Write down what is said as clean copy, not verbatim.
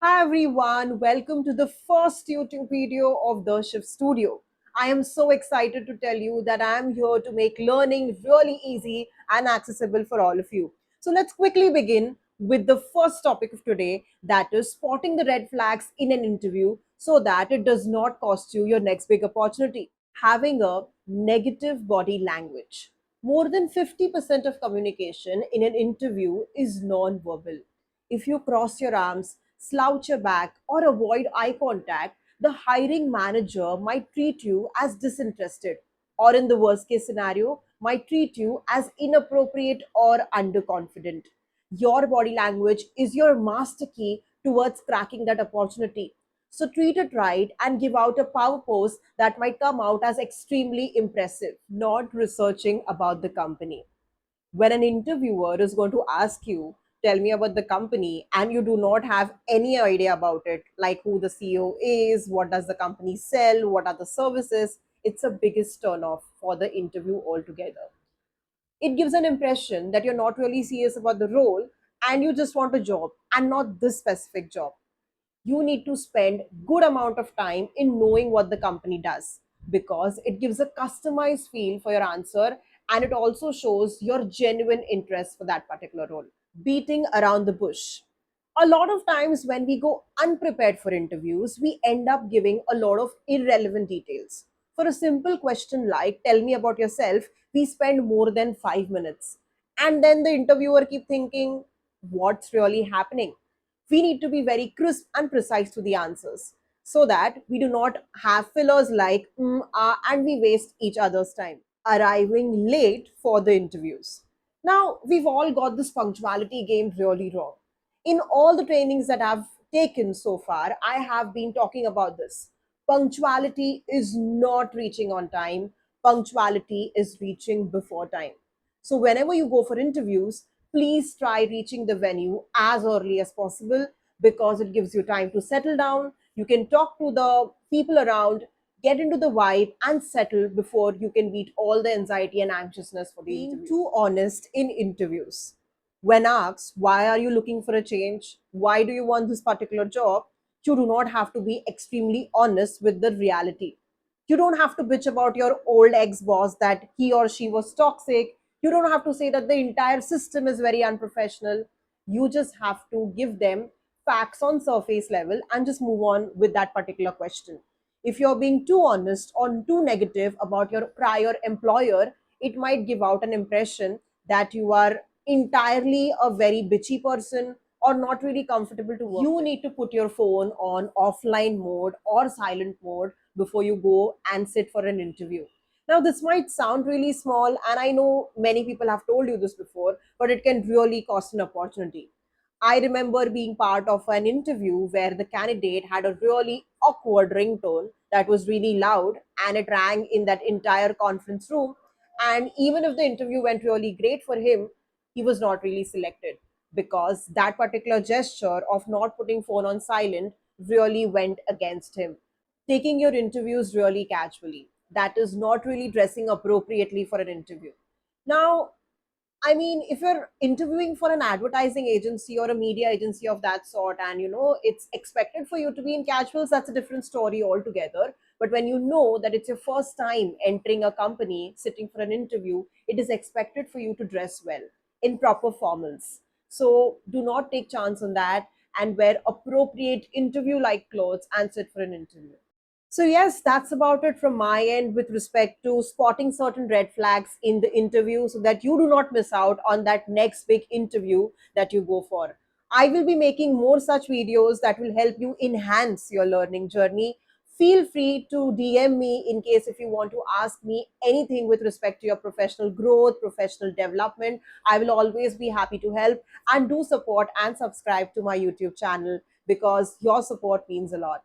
Hi everyone, welcome to the first YouTube video of The Shift Studio. I am so excited to tell you that I am here to make learning really easy and accessible for all of you. So let's quickly begin with the first topic of today, that is spotting the red flags in an interview so that it does not cost you your next big opportunity. Having a negative body language. More than 50% of communication in an interview is non-verbal. If you cross your arms, slouch your back, or avoid eye contact, the hiring manager might treat you as disinterested, or in the worst case scenario, might treat you as inappropriate or underconfident. Your body language is your master key towards cracking that opportunity. So treat it right and give out a power pose that might come out as extremely impressive, not researching about the company. When an interviewer is going to ask you, tell me about the company, and you do not have any idea about it, like who the CEO is, what does the company sell, what are the services, it's a biggest turn off for the interview altogether. It gives an impression that you're not really serious about the role and you just want a job and not this specific job. You need to spend good amount of time in knowing what the company does, because it gives a customized feel for your answer, and it also shows your genuine interest for that particular role. Beating around the bush. A lot of times when we go unprepared for interviews, we end up giving a lot of irrelevant details. For a simple question like, tell me about yourself, we spend more than 5 minutes. And then the interviewer keep thinking, what's really happening? We need to be very crisp and precise to the answers so that we do not have fillers like and we waste each other's time. Arriving late for the interviews. Now, we've all got this punctuality game really wrong. In all the trainings that I've taken so far, I have been talking about this. Punctuality is not reaching on time, punctuality is reaching before time. So, whenever you go for interviews, please try reaching the venue as early as possible, because it gives you time to settle down. You can talk to the people around, get into the vibe, and settle before you can beat all the anxiety and anxiousness for the interview. Being too honest in interviews. When asked, why are you looking for a change? Why do you want this particular job? You do not have to be extremely honest with the reality. You don't have to bitch about your old ex boss that he or she was toxic. You don't have to say that the entire system is very unprofessional. You just have to give them facts on surface level and just move on with that particular question. If you're being too honest or too negative about your prior employer, it might give out an impression that you are entirely a very bitchy person or not really comfortable to work. You need to put your phone on offline mode or silent mode before you go and sit for an interview. Now, this might sound really small, and I know many people have told you this before, but it can really cost an opportunity. I remember being part of an interview where the candidate had a really awkward ringtone that was really loud and it rang in that entire conference room. And even if the interview went really great for him, he was not really selected because that particular gesture of not putting phone on silent really went against him. Taking your interviews really casually, that is not really dressing appropriately for an interview. Now, I mean, if you're interviewing for an advertising agency or a media agency of that sort, and it's expected for you to be in casuals, that's a different story altogether. But when you know that it's your first time entering a company, sitting for an interview, it is expected for you to dress well in proper formals. So do not take chance on that and wear appropriate interview like clothes and sit for an interview. So, yes, that's about it from my end with respect to spotting certain red flags in the interview so that you do not miss out on that next big interview that you go for. I will be making more such videos that will help you enhance your learning journey. Feel free to DM me in case if you want to ask me anything with respect to your professional growth, professional development. I will always be happy to help, and do support and subscribe to my YouTube channel because your support means a lot.